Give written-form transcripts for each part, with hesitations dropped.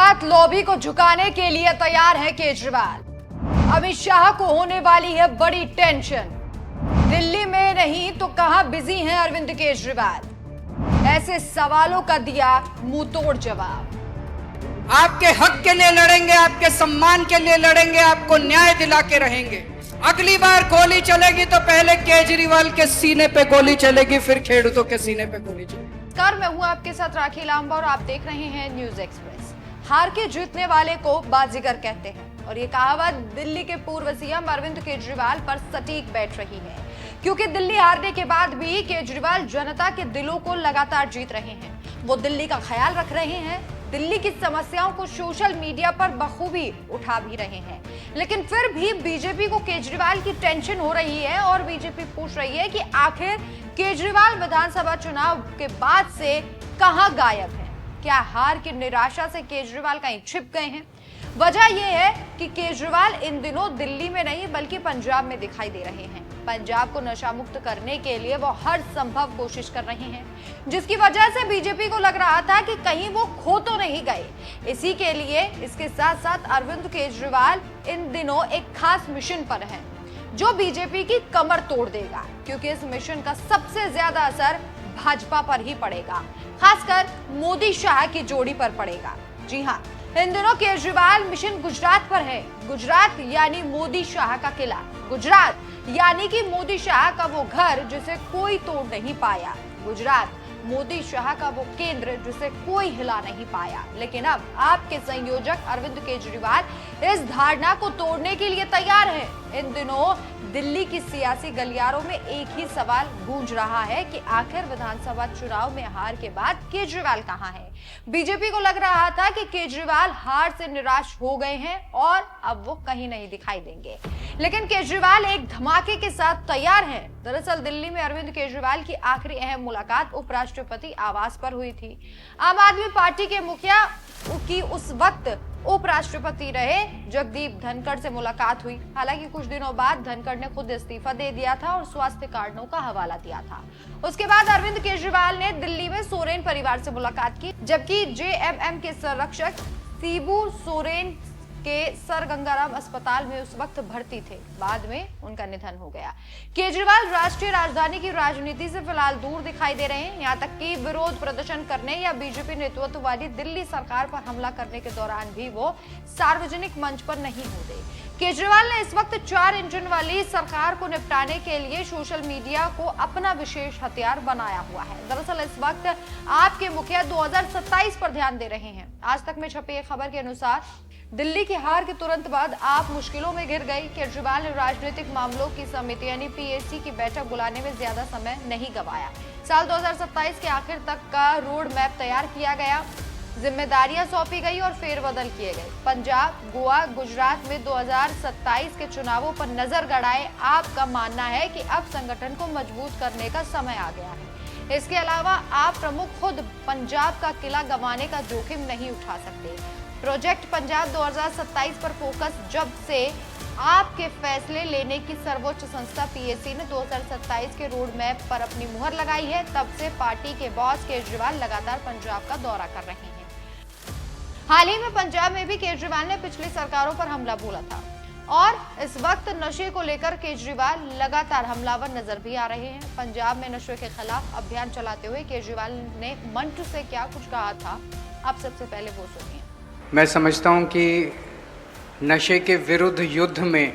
Gujarat lobby को झुकाने के लिए तैयार है केजरीवाल। अमित शाह को होने वाली है बड़ी टेंशन। दिल्ली में नहीं तो कहां बिजी हैं अरविंद केजरीवाल? ऐसे सवालों का दिया मुंहतोड़ जवाब। आपके हक के लिए लड़ेंगे, आपके सम्मान के लिए लड़ेंगे, आपको न्याय दिला के रहेंगे। अगली बार गोली चलेगी तो पहले केजरीवाल के सीने पे गोली चलेगी, फिर खेडूतों के सीने पे गोली चलेगी। मैं हूं आपके साथ राखी लांबा और आप देख रहे हैं न्यूज एक्सप्रेस। हार के जीतने वाले को बाजीगर कहते हैं और ये कहावत दिल्ली के पूर्व सीएम अरविंद केजरीवाल पर सटीक बैठ रही है, क्योंकि दिल्ली हारने के बाद भी केजरीवाल जनता के दिलों को लगातार जीत रहे हैं। वो दिल्ली का ख्याल रख रहे हैं, दिल्ली की समस्याओं को सोशल मीडिया पर बखूबी उठा भी रहे हैं। लेकिन फिर भी बीजेपी को केजरीवाल की टेंशन हो रही है और बीजेपी पूछ रही है कि आखिर केजरीवाल विधानसभा चुनाव के बाद से कहां गायब हैं? क्या हार की निराशा से केजरीवाल कहीं छिप गए हैं? वजह यह है कि केजरीवाल इन दिनों दिल्ली में नहीं बल्कि पंजाब में दिखाई दे रहे हैं। पंजाब को नशा मुक्त करने के लिए वो हर संभव कोशिश कर रहे हैं, जिसकी वजह से बीजेपी को लग रहा था कि कहीं वो खो तो नहीं गए। इसी के लिए इसके साथ साथ अरविंद केजरीवाल इन दिनों एक खास मिशन पर हैं, जो बीजेपी की कमर तोड़ देगा, क्योंकि इस मिशन का सबसे ज्यादा असर भाजपा पर ही पड़ेगा, खासकर मोदी शाह की जोड़ी पर पड़ेगा। जी हाँ, इन दिनों केजरीवाल मिशन गुजरात पर है। गुजरात यानी मोदी शाह का किला, गुजरात यानी कि मोदी शाह का वो घर जिसे कोई तोड़ नहीं पाया, गुजरात मोदी शाह का वो केंद्र जिसे कोई हिला नहीं पाया। लेकिन अब आपके संयोजक अरविंद केजरीवाल इस धारणा को तोड़ने के लिए तैयार हैं। इन दिनों दिल्ली की सियासी गलियारों में एक ही सवाल गूंज रहा है कि आखिर विधानसभा चुनाव में हार के बाद केजरीवाल कहां है? बीजेपी को लग रहा था कि केजरीवाल हार से निराश हो गए हैं और अब वो कहीं नहीं दिखाई देंगे, लेकिन केजरीवाल एक धमाके के साथ तैयार हैं। दरअसल दिल्ली में अरविंद केजरीवाल की आखिरी अहम मुलाकात उपराष्ट्रपति आवास पर हुई थी। आम आदमी पार्टी के मुखिया की उस वक्त उपराष्ट्रपति रहे जगदीप धनखड़ से मुलाकात हुई। हालांकि कुछ दिनों बाद धनखड़ ने खुद इस्तीफा दे दिया था और स्वास्थ्य कारणों का हवाला दिया था। उसके बाद अरविंद केजरीवाल ने दिल्ली में सोरेन परिवार से मुलाकात की, जबकि जेएमएम के संरक्षक शिबू सोरेन के सर गंगाराम अस्पताल में उस वक्त भर्ती थे। बाद में उनका निधन हो गया। केजरीवाल राष्ट्रीय राजधानी की राजनीति से फिलहाल दूर दिखाई दे रहे हैं। यहाँ तक कि विरोध प्रदर्शन करने या बीजेपी नेतृत्व वाली दिल्ली सरकार पर हमला करने के दौरान भी वो सार्वजनिक मंच पर नहीं होते। केजरीवाल ने इस वक्त 4 इंजन वाली सरकार को निपटाने के लिए सोशल मीडिया को अपना विशेष हथियार बनाया हुआ है। दरअसल इस वक्त आपके मुखिया 2027 पर ध्यान दे रहे हैं। आज तक में छपी एक खबर के अनुसार दिल्ली की हार के तुरंत बाद आप मुश्किलों में घिर गई। केजरीवाल ने राजनीतिक मामलों की समिति यानी पीएसी की बैठक बुलाने में ज्यादा समय नहीं गवाया। साल 2027 के आखिर तक का रोड मैप तैयार किया गया, जिम्मेदारियां सौंपी गई और फेरबदल किए गए। पंजाब, गोवा, गुजरात में 2027 के चुनावों पर नजर गड़ाए आपका मानना है कि अब संगठन को मजबूत करने का समय आ गया है। इसके अलावा आप प्रमुख खुद पंजाब का किला गंवाने का जोखिम नहीं उठा सकते। प्रोजेक्ट पंजाब 2027 पर फोकस जब से आपके फैसले लेने की सर्वोच्च संस्था पीएसी ने 2027 के रोड मैप पर अपनी मुहर लगाई है, तब से पार्टी के बॉस केजरीवाल लगातार पंजाब का दौरा कर रहे हैं। हाल ही में पंजाब में भी केजरीवाल ने पिछली सरकारों पर हमला बोला था और इस वक्त नशे को लेकर केजरीवाल लगातार हमलावर नजर भी आ रहे हैं। पंजाब में नशे के खिलाफ अभियान चलाते हुए केजरीवाल ने मंच से क्या कुछ कहा था, आप सबसे पहले वो सुनिए। मैं समझता हूं कि नशे के विरुद्ध युद्ध में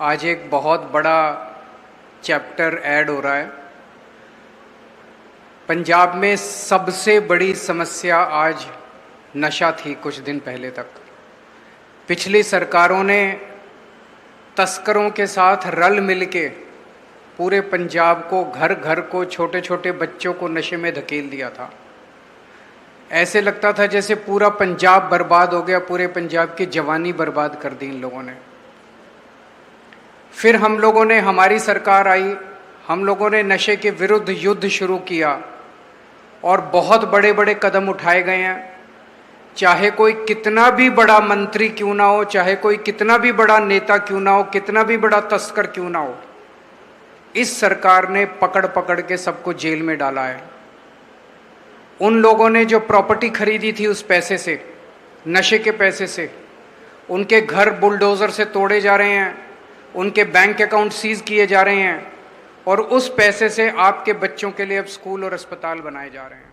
आज एक बहुत बड़ा चैप्टर ऐड हो रहा है। पंजाब में सबसे बड़ी समस्या आज नशा थी। कुछ दिन पहले तक पिछली सरकारों ने तस्करों के साथ रल मिल के पूरे पंजाब को, घर घर को, छोटे छोटे बच्चों को नशे में धकेल दिया था। ऐसे लगता था जैसे पूरा पंजाब बर्बाद हो गया, पूरे पंजाब की जवानी बर्बाद कर दी इन लोगों ने। फिर हम लोगों ने, हमारी सरकार आई, हम लोगों ने नशे के विरुद्ध युद्ध शुरू किया और बहुत बड़े बड़े कदम उठाए गए हैं। चाहे कोई कितना भी बड़ा मंत्री क्यों ना हो, चाहे कोई कितना भी बड़ा नेता क्यों ना हो, कितना भी बड़ा तस्कर क्यों ना हो, इस सरकार ने पकड़ पकड़ के सबको जेल में डाला है। उन लोगों ने जो प्रॉपर्टी खरीदी थी उस पैसे से नशे के पैसे से। उनके घर बुलडोजर से तोड़े जा रहे हैं, उनके बैंक अकाउंट सीज किए जा रहे हैं और उस पैसे से आपके बच्चों के लिए अब स्कूल और अस्पताल बनाए जा रहे हैं।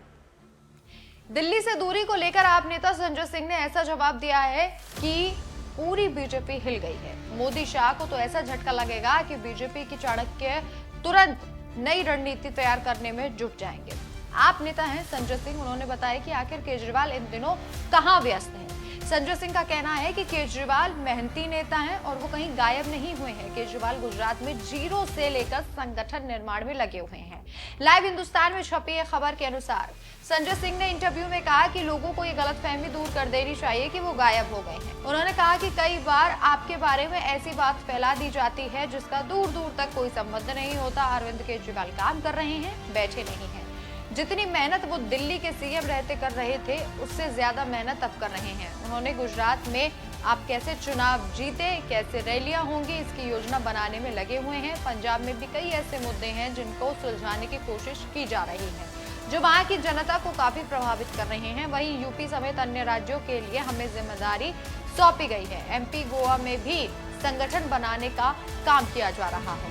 दिल्ली से दूरी को लेकर आप नेता संजय सिंह ने ऐसा जवाब दिया है कि पूरी बीजेपी हिल गई है। मोदी शाह को तो ऐसा झटका लगेगा कि बीजेपी की चाणक्य तुरंत नई रणनीति तैयार करने में जुट जाएंगे। आप नेता हैं संजय सिंह, उन्होंने बताया कि आखिर केजरीवाल इन दिनों कहां व्यस्त हैं। संजय सिंह का कहना है कि केजरीवाल मेहनती नेता हैं और वो कहीं गायब नहीं हुए हैं। केजरीवाल गुजरात में जीरो से लेकर संगठन निर्माण में लगे हुए हैं। लाइव हिंदुस्तान में छपी एक खबर के अनुसार संजय सिंह ने इंटरव्यू में कहा कि लोगों को ये गलतफहमी दूर कर देनी चाहिए कि वो गायब हो गए हैं। उन्होंने कहा कि कई बार आपके बारे में ऐसी बात फैला दी जाती है जिसका दूर दूर तक कोई संबंध नहीं होता। अरविंद केजरीवाल काम कर रहे हैं, बैठे नहीं हैं। जितनी मेहनत वो दिल्ली के सीएम रहते कर रहे थे, उससे ज्यादा मेहनत अब कर रहे हैं। उन्होंने गुजरात में आप कैसे चुनाव जीते, कैसे रैलियां होंगी, इसकी योजना बनाने में लगे हुए हैं। पंजाब में भी कई ऐसे मुद्दे हैं जिनको सुलझाने की कोशिश की जा रही है, जो वहां की जनता को काफी प्रभावित कर रहे हैं। वहीं यूपी समेत अन्य राज्यों के लिए हमें जिम्मेदारी सौंपी गई है। एमपी, गोवा में भी संगठन बनाने का काम किया जा रहा है।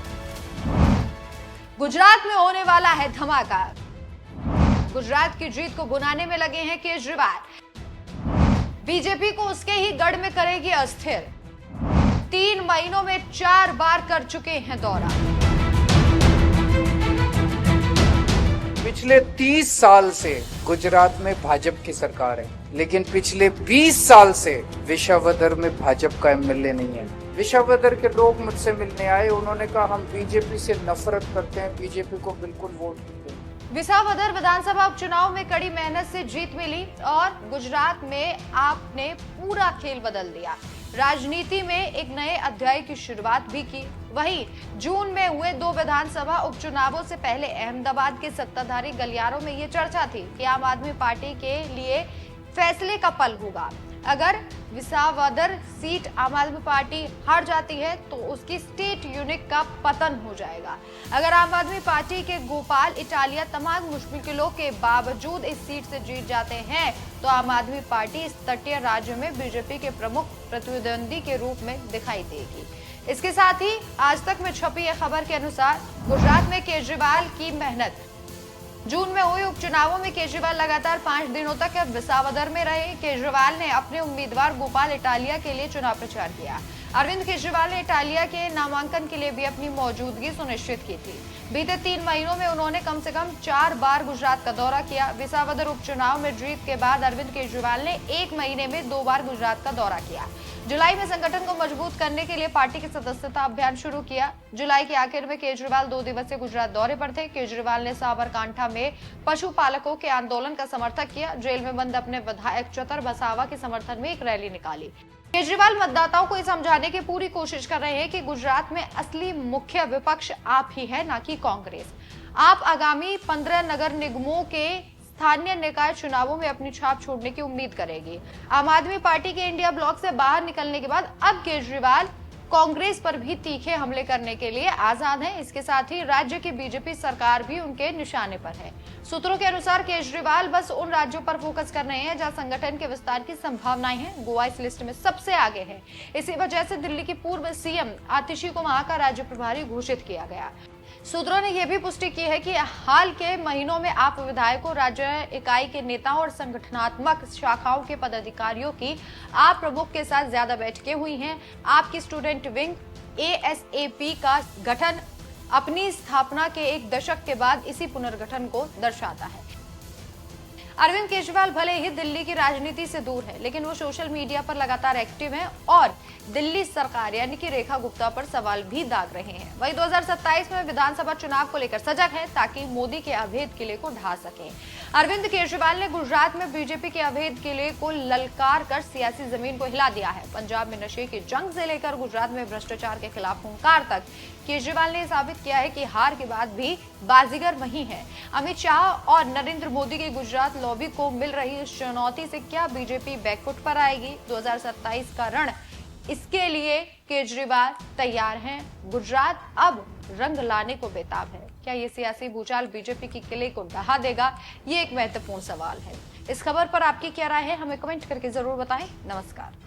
गुजरात में होने वाला है धमाका। गुजरात की जीत को बुनाने में लगे हैं केजरीवाल। बीजेपी को उसके ही गढ़ में करेगी अस्थिर। 3 महीनों में 4 बार कर चुके हैं दौरा। पिछले 30 साल से गुजरात में भाजपा की सरकार है, लेकिन पिछले 20 साल से विशावदर में भाजपा का एमएलए नहीं है। विशावदर के लोग मुझसे मिलने आए, उन्होंने कहा हम बीजेपी से नफरत करते हैं, बीजेपी को बिल्कुल वोट नहीं देंगे। विसावदर विधानसभा उपचुनाव में कड़ी मेहनत से जीत मिली और गुजरात में आपने पूरा खेल बदल दिया। राजनीति में एक नए अध्याय की शुरुआत भी की। वहीं जून में हुए 2 विधानसभा उपचुनावों से पहले अहमदाबाद के सत्ताधारी गलियारों में ये चर्चा थी कि आम आदमी पार्टी के लिए फैसले का पल होगा। अगर विसावदर सीट आम आदमी पार्टी हार जाती है तो उसकी स्टेट यूनिट का पतन हो जाएगा। अगर आम आदमी पार्टी के गोपाल इटालिया तमाम मुश्किलों के बावजूद इस सीट से जीत जाते हैं तो आम आदमी पार्टी इस तटीय राज्य में बीजेपी के प्रमुख प्रतिद्वंदी के रूप में दिखाई देगी। इसके साथ ही आज तक में छपी यह खबर के अनुसार गुजरात में केजरीवाल की मेहनत। जून में हुए उपचुनावों में केजरीवाल लगातार 5 दिनों तक विसावदर में रहे। केजरीवाल ने अपने उम्मीदवार गोपाल इटालिया के लिए चुनाव प्रचार किया। अरविंद केजरीवाल ने इटालिया के नामांकन के लिए भी अपनी मौजूदगी सुनिश्चित की थी। बीते 3 महीनों में उन्होंने कम से कम 4 बार गुजरात का दौरा किया। विसावदर उपचुनाव में जीत के बाद अरविंद केजरीवाल ने 1 महीने में 2 बार गुजरात का दौरा किया। जुलाई में संगठन को मजबूत करने के लिए पार्टी के सदस्यता अभियान शुरू किया। जुलाई के आखिर में केजरीवाल 2 दिवसीय गुजरात दौरे पर थे। केजरीवाल ने साबरकांठा में पशुपालकों के आंदोलन का समर्थन किया। जेल में बंद अपने विधायक चतर बसावा के समर्थन में एक रैली निकाली। केजरीवाल मतदाताओं को ये समझाने की पूरी कोशिश कर रहे हैं कि गुजरात में असली मुख्य विपक्ष आप ही है, ना कि कांग्रेस। आप आगामी 15 नगर निगमों के स्थानीय निकाय चुनावों में अपनी छाप छोड़ने की उम्मीद करेगी। आम आदमी पार्टी के इंडिया ब्लॉक से बाहर निकलने के बाद अब केजरीवाल कांग्रेस पर भी तीखे हमले करने के लिए आजाद हैं। इसके साथ ही राज्य की बीजेपी सरकार भी उनके निशाने पर है। सूत्रों के अनुसार केजरीवाल बस उन राज्यों पर फोकस कर रहे हैं जहां संगठन के विस्तार की संभावनाएं हैं। गोवा इस लिस्ट में सबसे आगे है। इसी वजह से दिल्ली की पूर्व सीएम आतिशी को वहां का राज्य प्रभारी घोषित किया गया। सूत्रों ने यह भी पुष्टि की है कि हाल के महीनों में आप विधायकों, राज्य इकाई के नेताओं और संगठनात्मक शाखाओं के पदाधिकारियों की आप प्रमुख के साथ ज्यादा बैठकें हुई हैं। आपकी स्टूडेंट विंग ASAP का गठन अपनी स्थापना के 1 दशक के बाद इसी पुनर्गठन को दर्शाता है। अरविंद केजरीवाल भले ही दिल्ली की राजनीति से दूर है, लेकिन वो सोशल मीडिया पर लगातार एक्टिव हैं और दिल्ली सरकार यानी कि रेखा गुप्ता पर सवाल भी दाग रहे हैं। वही 2027 में विधानसभा चुनाव को लेकर सजग है ताकि मोदी के अवैध किले को ढा सके। अरविंद केजरीवाल ने गुजरात में बीजेपी के अवैध किले को ललकार कर सियासी जमीन को हिला दिया है। पंजाब में नशे की जंग से लेकर गुजरात में भ्रष्टाचार के खिलाफ हुंकार तक केजरीवाल ने साबित किया है कि हार के बाद भी बाजीगर वही है। अमित शाह और नरेंद्र मोदी की गुजरात लॉबी को मिल रही इस चुनौती से क्या बीजेपी बैकफुट पर आएगी? 2027 का रण इसके लिए केजरीवाल तैयार हैं। गुजरात अब रंग लाने को बेताब है। क्या ये सियासी भूचाल बीजेपी की किले को ढहा देगा? ये एक महत्वपूर्ण सवाल है। इस खबर पर आपकी क्या राय है, हमें कमेंट करके जरूर बताएं। नमस्कार।